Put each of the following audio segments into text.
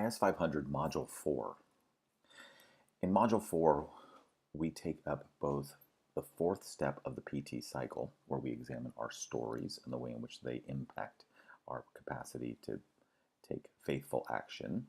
Is500 Module 4. In Module 4, we take up both the fourth step of the PT cycle, where we examine our stories and the way in which they impact our capacity to take faithful action,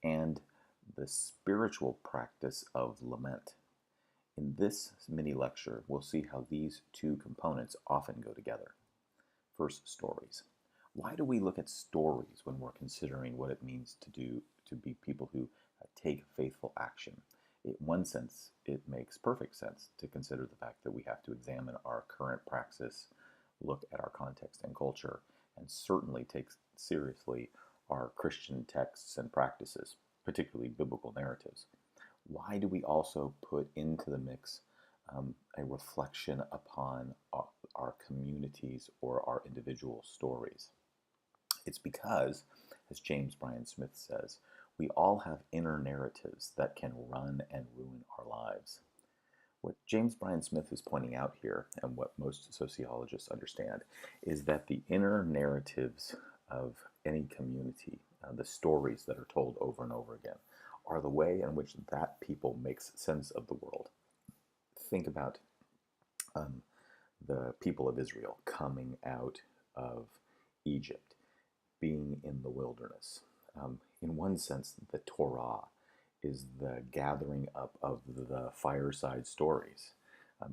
and the spiritual practice of lament. In this mini lecture, we'll see how these two components often go together. First, stories. Why do we look at stories when we're considering what it means to be people who take faithful action? In one sense, it makes perfect sense to consider the fact that we have to examine our current praxis, look at our context and culture, and certainly take seriously our Christian texts and practices, particularly biblical narratives. Why do we also put into the mix a reflection upon our communities or our individual stories? It's because, as James Bryan Smith says, we all have inner narratives that can run and ruin our lives. What James Bryan Smith is pointing out here, and what most sociologists understand, is that the inner narratives of any community, the stories that are told over and over again, are the way in which that people makes sense of the world. Think about the people of Israel coming out of Egypt, being in the wilderness. In one sense, the Torah is the gathering up of the fireside stories.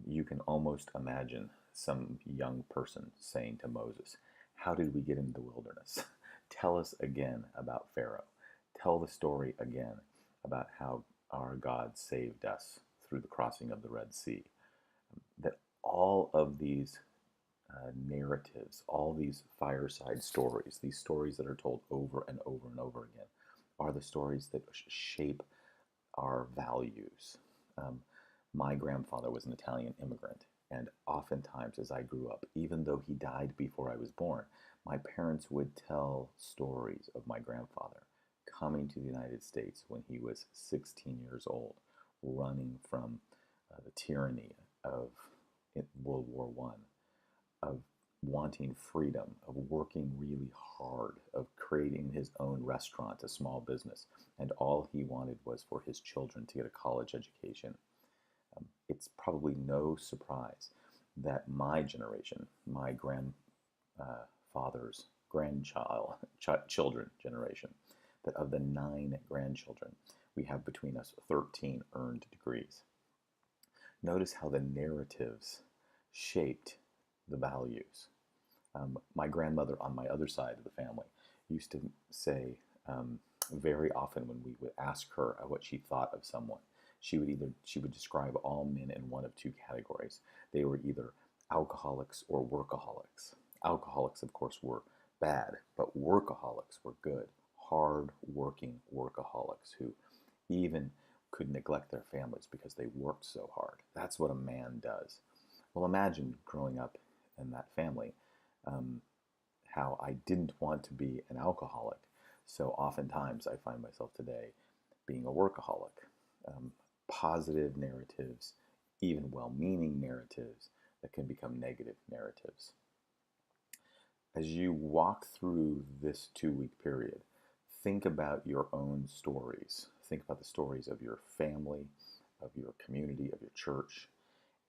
You can almost imagine some young person saying to Moses, "How did we get into the wilderness? Tell us again about Pharaoh. Tell the story again about how our God saved us through the crossing of the Red Sea." That all of these narratives, all these fireside stories, these stories that are told over and over and over again, are the stories that shape our values. My grandfather was an Italian immigrant, and oftentimes as I grew up, even though he died before I was born, my parents would tell stories of my grandfather coming to the United States when he was 16 years old, running from the tyranny of World War I, of wanting freedom, of working really hard, of creating his own restaurant, a small business, and all he wanted was for his children to get a college education. It's probably no surprise that my generation, my grandfather's children generation, that of the 9 grandchildren, we have between us 13 earned degrees. Notice how the narratives shaped the values. My grandmother on my other side of the family used to say very often when we would ask her what she thought of someone, she would describe all men in one of 2 categories. They were either alcoholics or workaholics. Alcoholics, of course, were bad, but workaholics were good, hard-working workaholics who even could neglect their families because they worked so hard. That's what a man does. Well, imagine growing up in that family, how I didn't want to be an alcoholic. So oftentimes I find myself today being a workaholic. Positive narratives, even well-meaning narratives, that can become negative narratives. As you walk through this 2-week period, think about your own stories. Think about the stories of your family, of your community, of your church,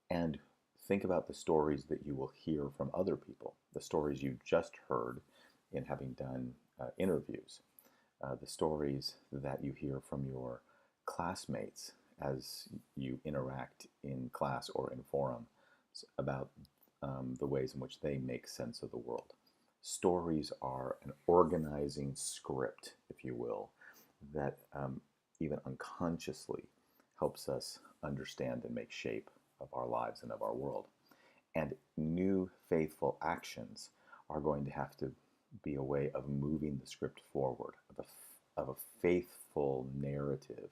and think about the stories that you will hear from other people, the stories you just heard in having done interviews, the stories that you hear from your classmates as you interact in class or in forums about the ways in which they make sense of the world. Stories are an organizing script, if you will, that even unconsciously helps us understand and make shape of our lives and of our world. And new faithful actions are going to have to be a way of moving the script forward, of a faithful narrative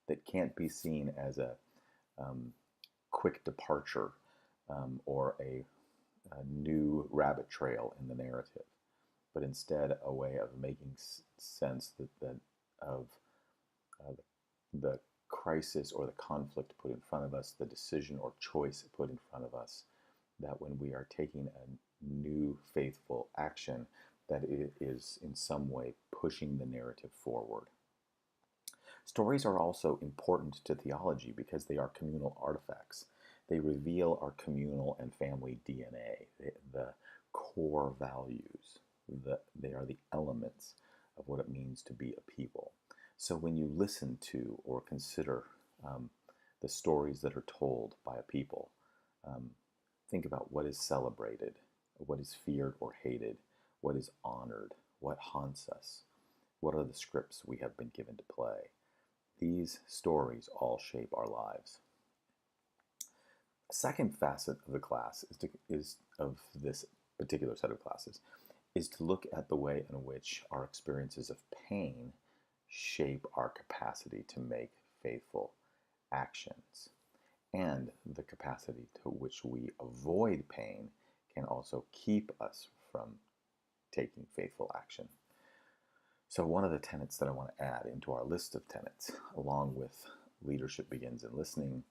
that can't be seen as a quick departure or a new rabbit trail in the narrative, but instead a way of making sense of the crisis or the conflict put in front of us, the decision or choice put in front of us, that when we are taking a new faithful action, that it is in some way pushing the narrative forward. Stories are also important to theology because they are communal artifacts. They reveal our communal and family DNA, the core values. They are the elements of what it means to be a people. So when you listen to or consider the stories that are told by a people, um, think about what is celebrated, what is feared or hated, what is honored, what haunts us, what are the scripts we have been given to play. These stories all shape our lives. A second facet of the class is of this particular set of classes is to look at the way in which our experiences of pain shape our capacity to make faithful actions. And the capacity to which we avoid pain can also keep us from taking faithful action. So one of the tenets that I want to add into our list of tenets, along with leadership begins in listening,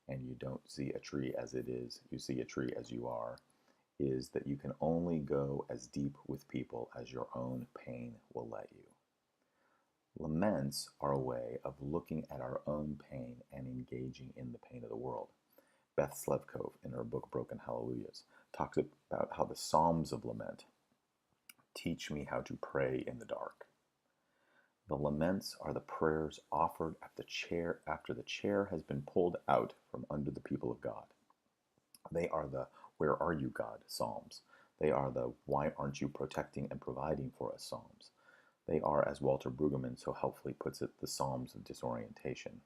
and you don't see a tree as it is, you see a tree as you are, is that you can only go as deep with people as your own pain will let you. Laments are a way of looking at our own pain and engaging in the pain of the world. Beth Slevkov, in her book Broken Hallelujahs, talks about how the Psalms of Lament teach me how to pray in the dark. The laments are the prayers offered after the chair has been pulled out from under the people of God. They are the "Where are you, God?" psalms. They are the "Why aren't you protecting and providing for us?" psalms. They are, as Walter Brueggemann so helpfully puts it, the psalms of disorientation.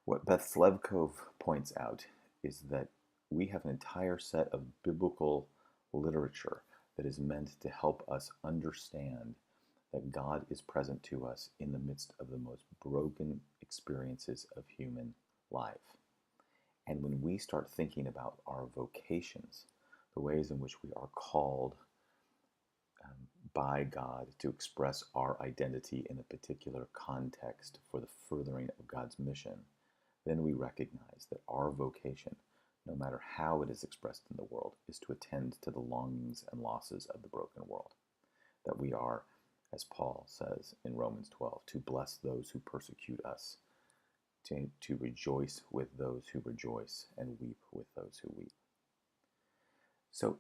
What Beth Slevkov points out is that we have an entire set of biblical literature that is meant to help us understand that God is present to us in the midst of the most broken experiences of human life. And when we start thinking about our vocations, the ways in which we are called by God to express our identity in a particular context for the furthering of God's mission, then we recognize that our vocation, no matter how it is expressed in the world, is to attend to the longings and losses of the broken world. That we are, as Paul says in Romans 12, to bless those who persecute us, to rejoice with those who rejoice, and weep with those who weep. So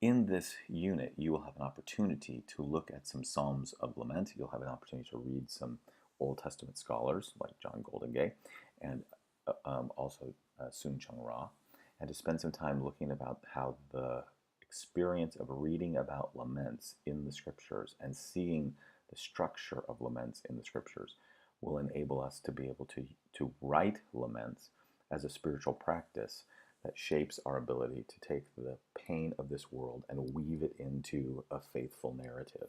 in this unit, you will have an opportunity to look at some Psalms of Lament. You'll have an opportunity to read some Old Testament scholars like John Goldingay and also Soong-Chung Rah, and to spend some time looking about how the experience of reading about laments in the scriptures and seeing the structure of laments in the scriptures will enable us to be able to write laments as a spiritual practice that shapes our ability to take the pain of this world and weave it into a faithful narrative.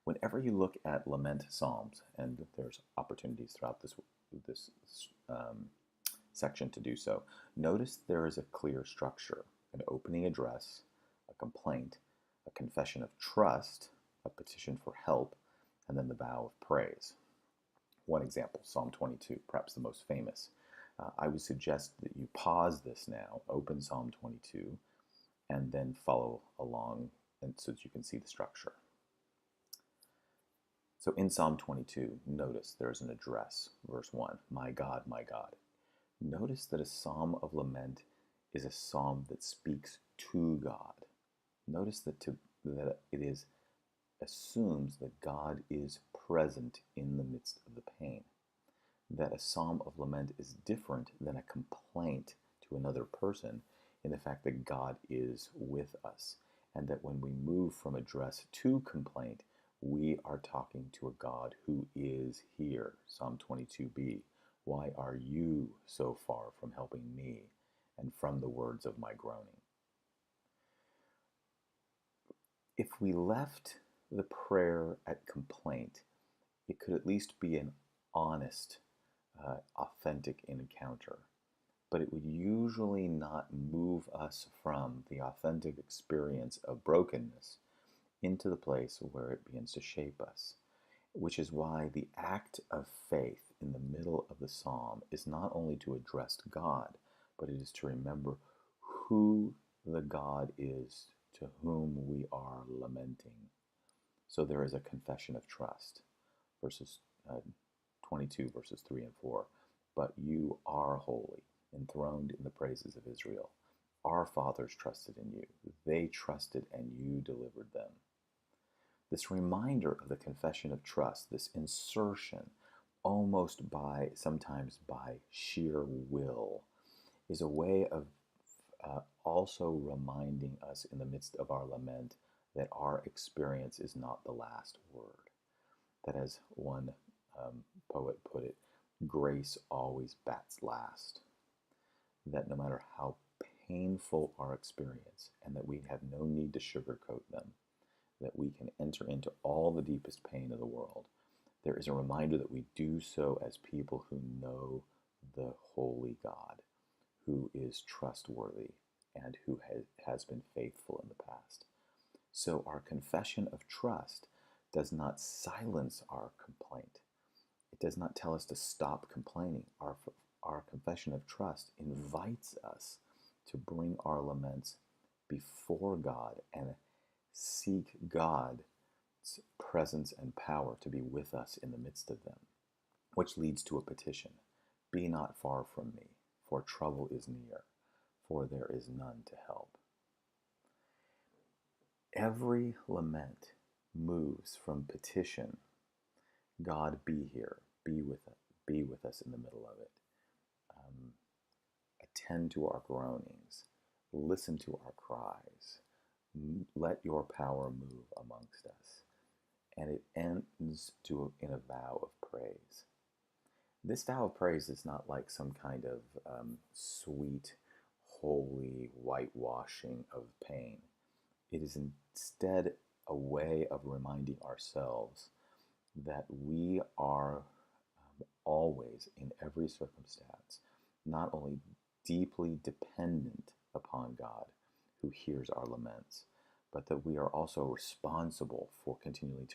Whenever you look at lament psalms, and there's opportunities throughout this section to do so, notice there is a clear structure: an opening address, a complaint, a confession of trust, a petition for help, and then the vow of praise. One example, Psalm 22, perhaps the most famous. I would suggest that you pause this now, open Psalm 22, and then follow along and so that you can see the structure. So in Psalm 22, notice there's an address, verse 1, my God, my God. Notice that a psalm of lament is a psalm that speaks to God. Notice that it assumes that God is present in the midst of the pain. That a psalm of lament is different than a complaint to another person in the fact that God is with us, and that when we move from address to complaint, we are talking to a God who is here. Psalm 22b, why are you so far from helping me and from the words of my groaning? If we left the prayer at complaint, it could at least be an honest, authentic encounter, but it would usually not move us from the authentic experience of brokenness into the place where it begins to shape us, which is why the act of faith in the middle of the psalm is not only to address God, but it is to remember who the God is to whom we are lamenting. So there is a confession of trust, verses 22 verses 3 and 4. But you are holy, enthroned in the praises of Israel. Our fathers trusted in you. They trusted and you delivered them. This reminder of the confession of trust, this insertion, almost by, sometimes by sheer will, is a way of also reminding us in the midst of our lament that our experience is not the last word. That, as one poet put it, grace always bats last. That no matter how painful our experience, and that we have no need to sugarcoat them, that we can enter into all the deepest pain of the world, there is a reminder that we do so as people who know the holy God, who is trustworthy and who has been faithful in the past. So our confession of trust does not silence our complaint. It does not tell us to stop complaining. Our confession of trust invites us to bring our laments before God and seek God's presence and power to be with us in the midst of them, which leads to a petition. Be not far from me, for trouble is near, for there is none to help. Every lament moves from petition, God be here, be with us in the middle of it. Attend to our groanings, listen to our cries, let your power move amongst us. And it ends in a vow of praise. This vow of praise is not like some kind of sweet, holy whitewashing of pain. It is instead a way of reminding ourselves that we are always, in every circumstance, not only deeply dependent upon God, who hears our laments, but that we are also responsible for continuing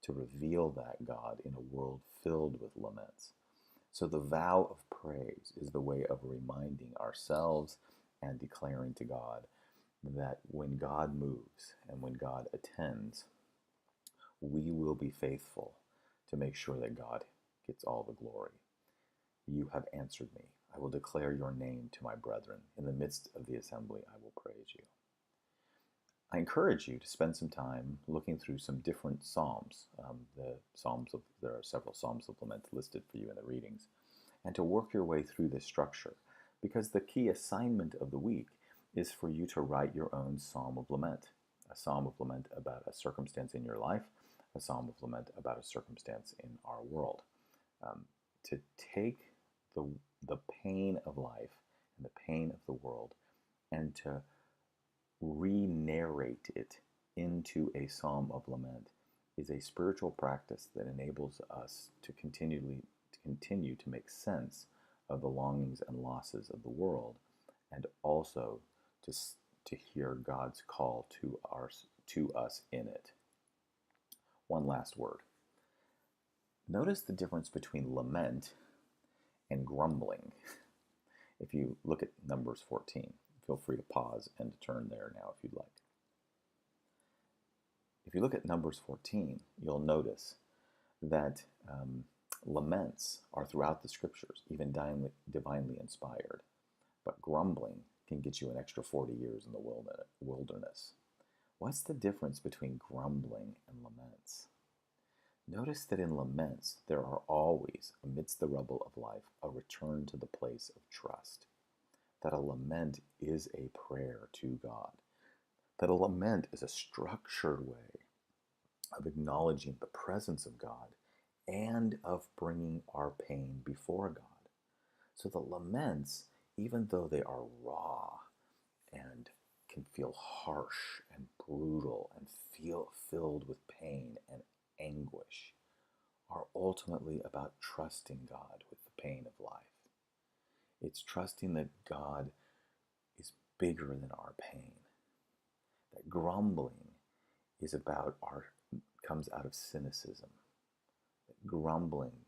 to reveal that God in a world filled with laments. So the vow of praise is the way of reminding ourselves and declaring to God that when God moves and when God attends, we will be faithful to make sure that God gets all the glory. You have answered me. I will declare your name to my brethren. In the midst of the assembly, I will praise you. I encourage you to spend some time looking through some different psalms. There are several psalms of lament listed for you in the readings, and to work your way through this structure, because the key assignment of the week is for you to write your own psalm of lament. A psalm of lament about a circumstance in your life, a psalm of lament about a circumstance in our world. To take the pain of life and the pain of the world and to re-narrate it into a psalm of lament is a spiritual practice that enables us to continue to make sense of the longings and losses of the world, and also to hear God's call to us in it. One last word. Notice the difference between lament and grumbling. If you look at Numbers 14, feel free to pause and to turn there now if you'd like. If you look at Numbers 14, you'll notice that laments are throughout the scriptures, even divinely inspired. But grumbling can get you an extra 40 years in the wilderness. What's the difference between grumbling and laments? Notice that in laments, there are always, amidst the rubble of life, a return to the place of trust. That a lament is a prayer to God. That a lament is a structured way of acknowledging the presence of God and of bringing our pain before God. So the laments, even though they are raw and can feel harsh and brutal and feel filled with pain and anguish, are ultimately about trusting God with the pain of life. It's trusting that God is bigger than our pain. That grumbling comes out of cynicism. That grumbling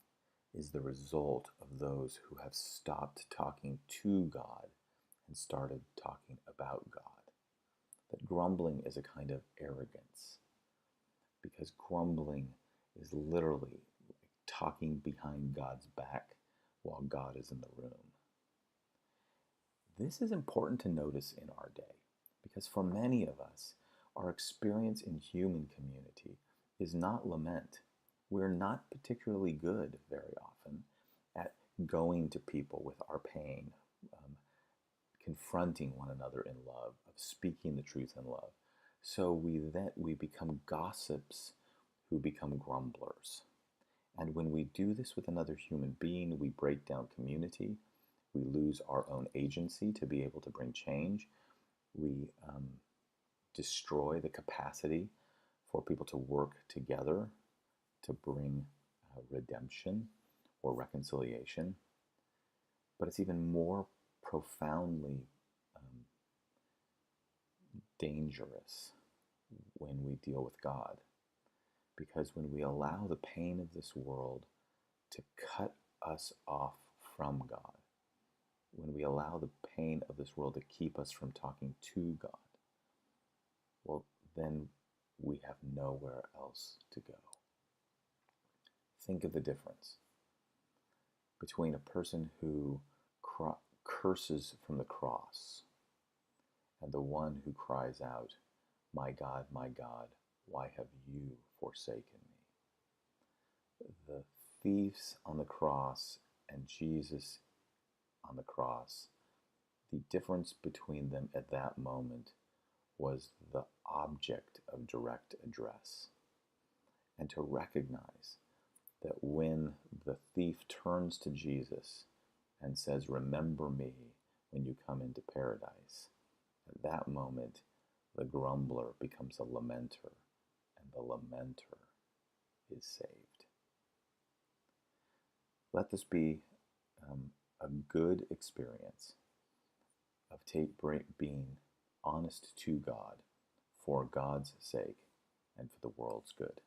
is the result of those who have stopped talking to God and started talking about God. That grumbling is a kind of arrogance, because grumbling is literally talking behind God's back while God is in the room. This is important to notice in our day because for many of us, our experience in human community is not lament. We're not particularly good very often at going to people with our pain, confronting one another in love, of speaking the truth in love. So we become gossips who become grumblers. And when we do this with another human being, we break down community. We lose our own agency to be able to bring change. We destroy the capacity for people to work together to bring redemption or reconciliation. But it's even more profoundly dangerous when we deal with God. Because when we allow the pain of this world to cut us off from God, when we allow the pain of this world to keep us from talking to God, well, then we have nowhere else to go. Think of the difference between a person who curses from the cross and the one who cries out, my God, why have you forsaken me?" The thieves on the cross and Jesus on the cross, the difference between them at that moment was the object of direct address. And to recognize that when the thief turns to Jesus and says, "Remember me when you come into paradise," at that moment, the grumbler becomes a lamenter, and the lamenter is saved. Let this be a good experience of being honest to God for God's sake and for the world's good.